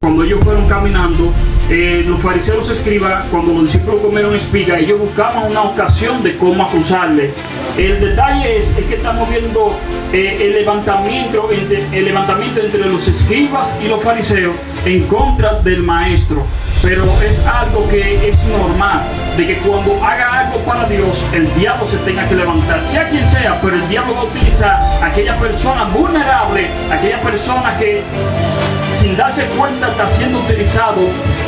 Cuando ellos fueron caminando, los fariseos y los escribas, cuando los discípulos comieron espiga, ellos buscaban una ocasión de cómo acusarle. El detalle es que estamos viendo el levantamiento entre los escribas y los fariseos en contra del maestro. Pero es algo que es normal, de que cuando haga algo para Dios, el diablo se tenga que levantar, sea quien sea, pero el diablo va a utilizar a aquella persona vulnerable, aquella persona que sin darse cuenta está siendo utilizado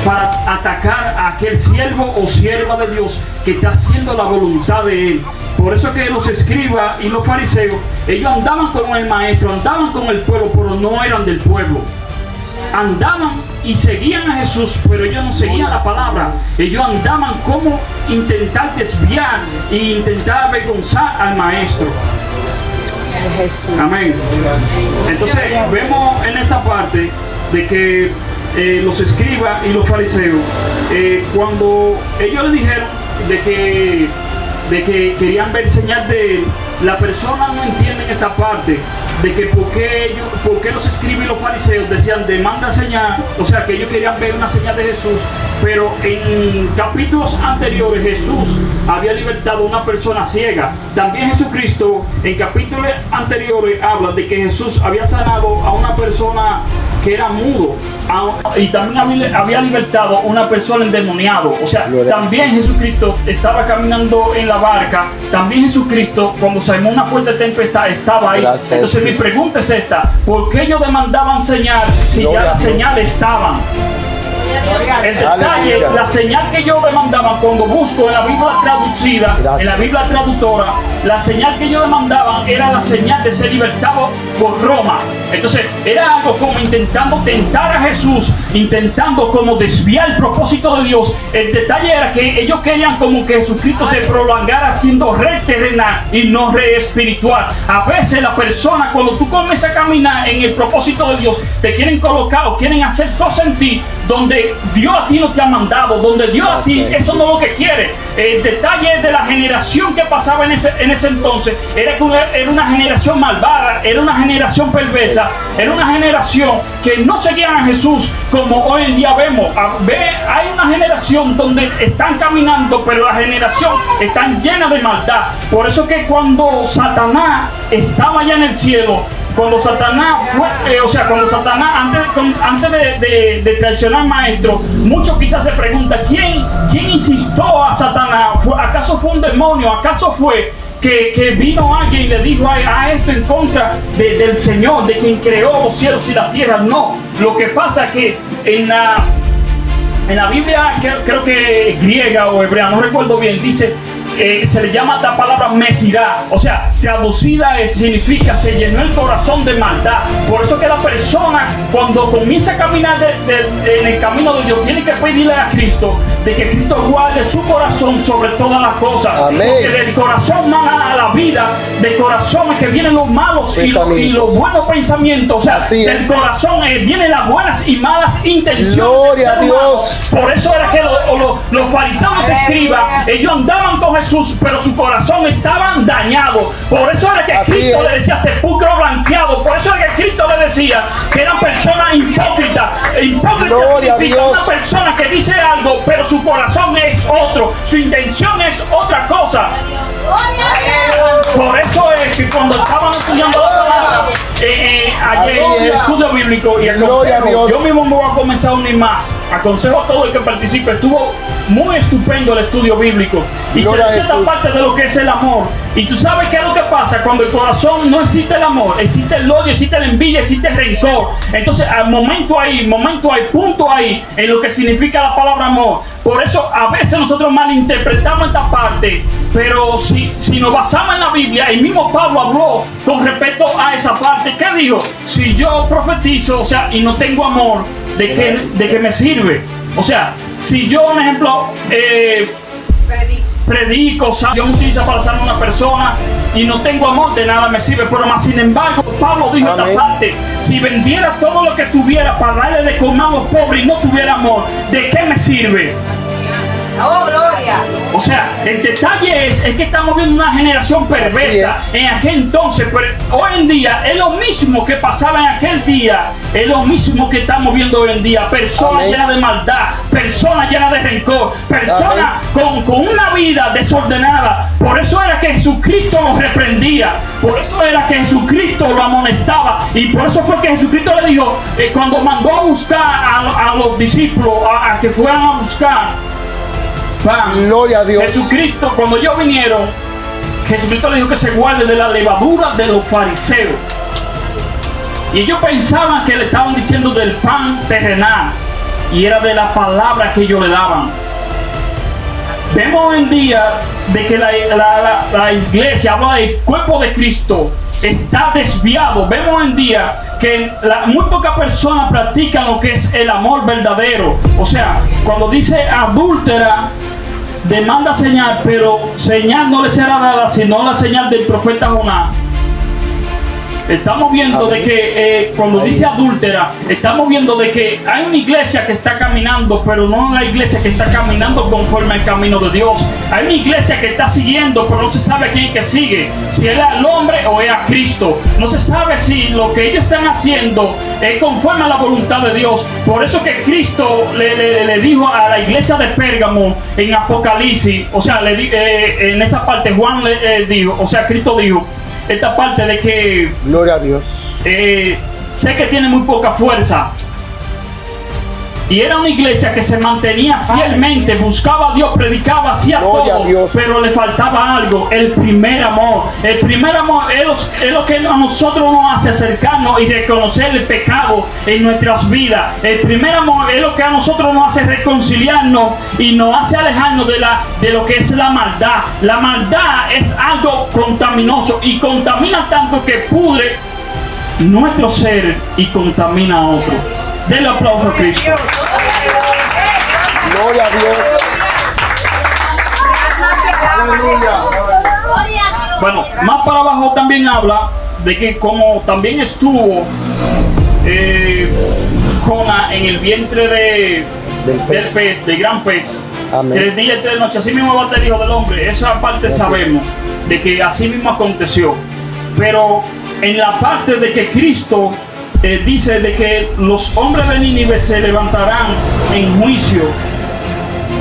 para atacar a aquel siervo o sierva de Dios que está haciendo la voluntad de Él. Por eso que los escribas y los fariseos, ellos andaban con el maestro, andaban con el pueblo, pero no eran del pueblo. Andaban y seguían a Jesús, pero ellos no seguían la palabra. Ellos andaban como intentar desviar e intentar avergonzar al maestro. Jesús. Amén. Entonces vemos en esta parte de que los escribas y los fariseos, cuando ellos le dijeron de que querían ver señal de él, la persona no entiende esta parte de que por qué los escribas y los fariseos decían demanda señal, o sea que ellos querían ver una señal de Jesús, pero en capítulos anteriores Jesús había libertado a una persona ciega. También Jesucristo en capítulos anteriores habla de que Jesús había sanado a una persona que era mudo, y también había libertado a una persona endemoniada. O sea, también Jesucristo estaba caminando en la barca, también Jesucristo cuando se armó una fuerte tempestad estaba ahí. Entonces mi pregunta es esta: ¿por qué ellos demandaban señal si ya las señales estaban? El detalle, la señal que ellos demandaban, cuando busco en la Biblia traducida, en la Biblia traductora, la señal que ellos demandaban era la señal de ser libertado por Roma. Entonces era algo como intentando tentar a Jesús, intentando como desviar el propósito de Dios. El detalle era que ellos querían como que Jesucristo se prolongara siendo rey terrenal y no rey espiritual. A veces la persona, cuando tú comienzas a caminar en el propósito de Dios, te quieren colocar o quieren hacer cosas en ti donde Dios a ti no te ha mandado, donde Dios a ti, eso no es lo que quiere. El detalle de la generación que pasaba en ese entonces era que era una generación malvada, era una generación perversa, era una generación que no seguían a Jesús como hoy en día vemos. Hay una generación donde están caminando, pero la generación está llena de maldad. Por eso que cuando Satanás estaba allá en el cielo, cuando Satanás antes de traicionar al maestro, muchos quizás se preguntan ¿quién insistió a Satanás? ¿Acaso fue un demonio? ¿Acaso fue que vino alguien y le dijo a esto en contra del Señor, de quien creó los cielos y la tierra? No, lo que pasa es que en la Biblia, creo que griega o hebrea, no recuerdo bien, dice se le llama la palabra mesirá, o sea, traducida significa se llenó el corazón de maldad. Por eso que la persona cuando comienza a caminar en el camino de Dios tiene que pedirle a Cristo de que Cristo guarde su corazón sobre todas las cosas. Amén. Porque del corazón mana a la vida, del corazón es que vienen los malos y los buenos pensamientos, o sea, del corazón vienen las buenas y malas intenciones. Gloria a Dios. Por eso era que los fariseos y los escribas, ellos andaban con Jesús, pero su corazón estaban dañados. Por eso era que Cristo le decía sepulcro blanqueado. Por eso era que Cristo le decía que eran personas hipócritas. Hipócrita significa una persona que dice algo, pero su corazón es otro, su intención es otra cosa. Por eso es que cuando estaban estudiando la palabra ayer en el estudio bíblico, y aconsejo, yo mismo me voy a comenzar a unir más, aconsejo a todo el que participe, estuvo muy estupendo el estudio bíblico y se dice esta parte de lo que es el amor. Y tú sabes qué es lo que pasa cuando el corazón no existe el amor, existe el odio, existe la envidia, existe el rencor. Entonces al momento hay punto ahí en lo que significa la palabra amor. Por eso a veces nosotros malinterpretamos esta parte, pero si nos basamos en la Biblia, el mismo Pablo habló con respecto a esa parte. ¿Qué dijo? Si yo profetizo, o sea, y no tengo amor, ¿de qué me sirve? O sea, si yo, por ejemplo, predico, Dios me utiliza para sanar a una persona y no tengo amor, de nada me sirve. Pero más sin embargo, Pablo dijo esta parte: si vendiera todo lo que tuviera para darle de comer a los pobres y no tuviera amor, ¿de qué me sirve? Oh, gloria. O sea, el detalle es que estamos viendo una generación perversa en aquel entonces, pero hoy en día es lo mismo que pasaba en aquel día, es lo mismo que estamos viendo hoy en día. Personas llenas de maldad, personas llenas de rencor, personas con una vida desordenada. Por eso era que Jesucristo los reprendía, por eso era que Jesucristo lo amonestaba, y por eso fue que Jesucristo le dijo, cuando mandó a buscar a los discípulos, a que fueran a buscar pan. Gloria a Dios. Jesucristo, cuando ellos vinieron, Jesucristo le dijo que se guarde de la levadura de los fariseos. Y ellos pensaban que le estaban diciendo del pan terrenal, y era de la palabra que ellos le daban. Vemos hoy en día de que la iglesia, habla del cuerpo de Cristo, está desviado. Vemos hoy en día que muy pocas personas practican lo que es el amor verdadero. O sea, cuando dice adúltera, demanda señal, pero señal no le será dada sino la señal del profeta Jonás. Estamos viendo de que cuando dice adúltera, estamos viendo de que hay una iglesia que está caminando, pero no una iglesia que está caminando conforme al camino de Dios. Hay una iglesia que está siguiendo, pero no se sabe a quién que sigue, si es al hombre o es a Cristo. No se sabe si lo que ellos están haciendo es conforme a la voluntad de Dios. Por eso que Cristo le dijo a la iglesia de Pérgamo en Apocalipsis, o sea, en esa parte Juan le dijo, o sea, Cristo dijo esta parte de que gloria a Dios, sé que tiene muy poca fuerza. Y era una iglesia que se mantenía fielmente, buscaba a Dios, predicaba, hacía todo, pero le faltaba algo, el primer amor. El primer amor es lo que a nosotros nos hace acercarnos y reconocer el pecado en nuestras vidas. El primer amor es lo que a nosotros nos hace reconciliarnos y nos hace alejarnos de lo que es la maldad. La maldad es algo contaminoso y contamina tanto que pudre nuestro ser y contamina a otro. Denle aplauso a Cristo. Gloria a Dios. Aleluya. Bueno, más para abajo también habla de que como también estuvo Jonás en el vientre del pez, del gran pez, 3 días y 3 noches, así mismo va a ser el Hijo del Hombre. Esa parte sabemos de que así mismo aconteció. Pero en la parte de que Cristo dice de que los hombres de Nínive se levantarán en juicio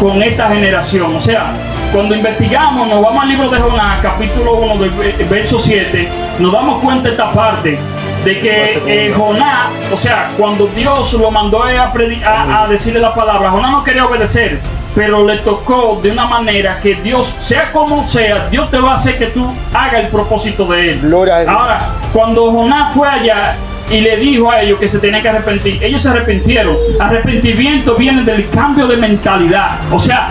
con esta generación. O sea, cuando investigamos, nos vamos al libro de Jonás, capítulo 1, verso 7, nos damos cuenta de esta parte, de que Jonás, o sea, cuando Dios lo mandó a decirle la palabra, Jonás no quería obedecer, pero le tocó de una manera que Dios, sea como sea, Dios te va a hacer que tú hagas el propósito de Él. Ahora, cuando Jonás fue allá y le dijo a ellos que se tenían que arrepentir, ellos se arrepintieron. Arrepentimiento viene del cambio de mentalidad. O sea,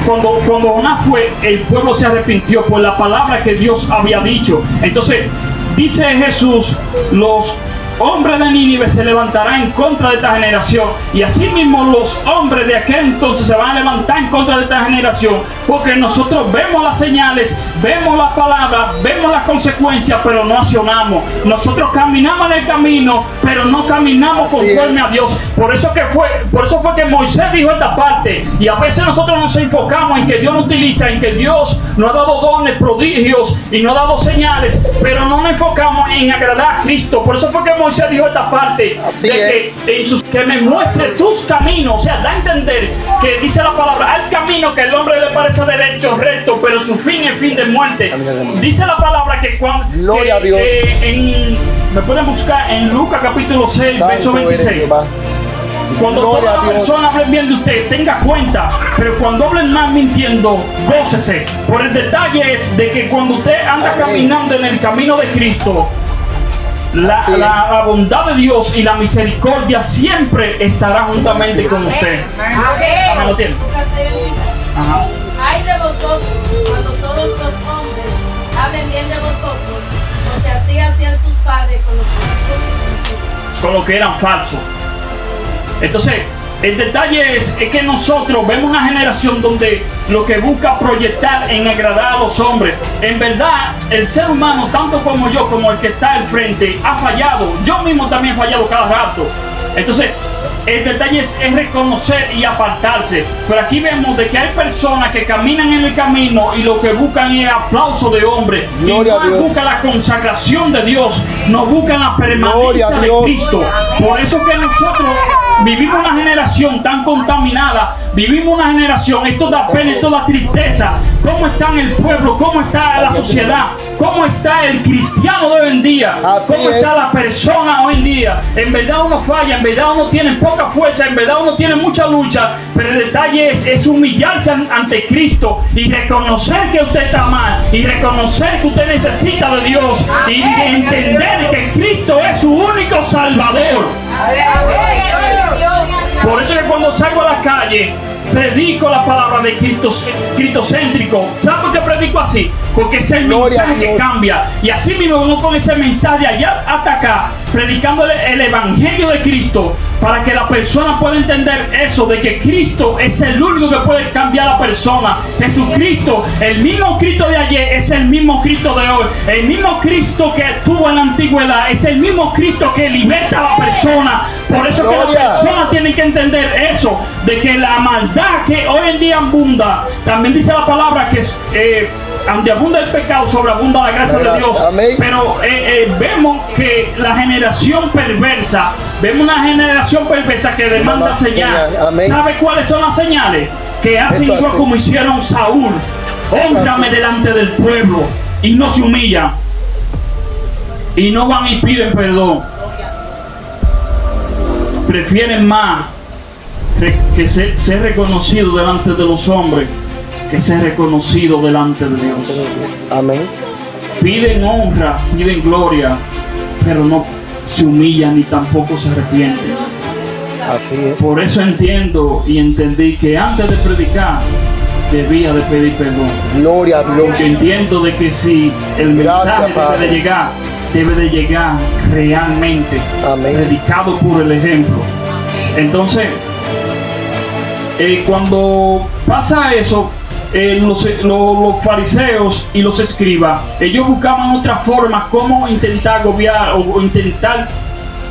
cuando Jonás fue, el pueblo se arrepintió por la palabra que Dios había dicho. Entonces, dice Jesús, los hombres de Nínive se levantarán en contra de esta generación, y así mismo los hombres de aquel entonces se van a levantar en contra de esta generación, porque nosotros vemos las señales, vemos las palabras, vemos las consecuencias, pero no accionamos. Nosotros caminamos en el camino, pero no caminamos conforme a Dios. Por eso fue que Moisés dijo esta parte, y a veces nosotros nos enfocamos en que Dios nos utiliza, en que Dios nos ha dado dones, prodigios y nos ha dado señales, pero no nos enfocamos en agradar a Cristo. Por eso fue que Moisés dijo esta parte, que me muestre tus caminos. O sea, da a entender que dice la palabra, al camino que el hombre le parece derecho, recto, pero su fin es fin de muerte. Dice la palabra que cuando gloria a Dios. Me pueden buscar en Lucas capítulo 6, verso 26. Cuando toda la persona hable bien de usted, tenga cuenta, pero cuando hablen mal mintiendo, gócese. Por el detalle es de que cuando usted anda caminando en el camino de Cristo, la bondad de Dios y la misericordia siempre estará juntamente con usted. Amén. ¿Lo tiene? Ajá. Ay de vosotros cuando todos los hombres hablen bien de vosotros, porque así hacían sus padres con los que eran falsos. Entonces, el detalle es que nosotros vemos una generación donde lo que busca proyectar en agradar a los hombres. En verdad, el ser humano, tanto como yo, como el que está al frente, ha fallado. Yo mismo también he fallado cada rato. Entonces, el detalle es reconocer y apartarse. Pero aquí vemos de que hay personas que caminan en el camino y lo que buscan es aplauso de hombre. Y no buscan la consagración de Dios, no buscan la permanencia de Cristo. Por eso que nosotros vivimos una generación tan contaminada, vivimos una generación, esto da pena, esto da tristeza. ¿Cómo está el pueblo? ¿Cómo está la sociedad? ¿Cómo está el cristiano de hoy en día? ¿Cómo está la persona hoy en día? En verdad uno falla, en verdad uno tiene poca fuerza, en verdad uno tiene mucha lucha, pero el detalle es humillarse ante Cristo y reconocer que usted está mal y reconocer que usted necesita de Dios y entender que Cristo es su único Salvador. Por eso que cuando salgo a la calle predico la palabra de Cristo, cristocéntrico. ¿Sabes por qué predico así? Porque es el mensaje que cambia. Y así mismo uno con ese mensaje de allá hasta acá, predicándole el evangelio de Cristo, para que la persona pueda entender eso, de que Cristo es el único que puede cambiar a la persona. Jesucristo, el mismo Cristo de ayer, es el mismo Cristo de hoy. El mismo Cristo que estuvo en la antigüedad, es el mismo Cristo que liberta a la persona. Por eso que la persona tiene que entender eso, de que la maldad que hoy en día abunda, también dice la palabra que es... donde abunda el pecado, sobreabunda la gracia de Dios. Pero vemos que la generación perversa, vemos una generación perversa que demanda señal. ¿Sabe cuáles son las señales? Que hacen igual como hicieron Saúl. Hónrame delante del pueblo, y no se humillan y no van y piden perdón. Prefieren más que ser reconocido delante de los hombres que ser reconocido delante de Dios. Amén. Piden honra, piden gloria, pero no se humillan ni tampoco se arrepienten. Así es. Por eso entiendo y entendí que antes de predicar debía de pedir perdón. Gloria a Dios. Porque entiendo de que si el mensaje debe de llegar realmente, predicado por el ejemplo. Entonces, cuando pasa eso, los fariseos y los escribas, ellos buscaban otra forma como intentar agobiar o intentar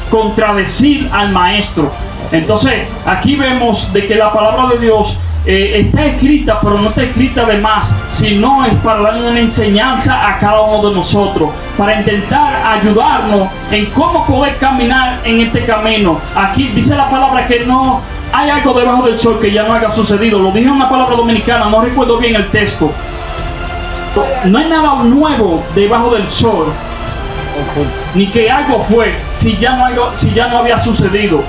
contradecir al maestro. Entonces aquí vemos de que la palabra de Dios está escrita, pero no está escrita de más, sino es para darle una enseñanza a cada uno de nosotros, para intentar ayudarnos en cómo poder caminar en este camino. Aquí dice la palabra que no hay algo debajo del sol que ya no haya sucedido. Lo dije en una palabra dominicana, no recuerdo bien el texto. No hay nada nuevo debajo del sol, ni que algo fue si ya no había sucedido.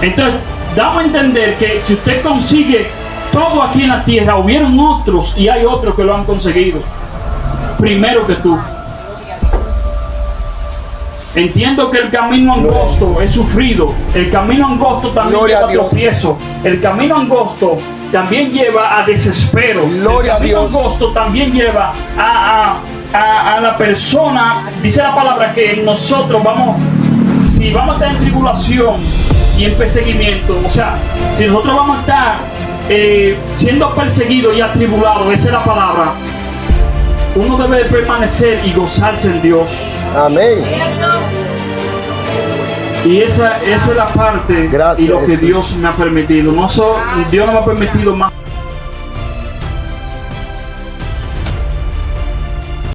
Entonces damos a entender que si usted consigue todo aquí en la tierra, hubieron otros y hay otros que lo han conseguido primero que tú. Entiendo que el camino angosto es sufrido, el camino angosto también lleva a tropiezo, el camino angosto también lleva a desespero, el camino angosto también lleva a la persona, dice la palabra que nosotros si vamos a estar en tribulación y en perseguimiento, o sea, si nosotros vamos a estar siendo perseguidos y atribulados, esa es la palabra, uno debe de permanecer y gozarse en Dios. Amén. Y esa es la parte. Gracias, y lo que Jesús. Dios me ha permitido. Dios no me ha permitido más.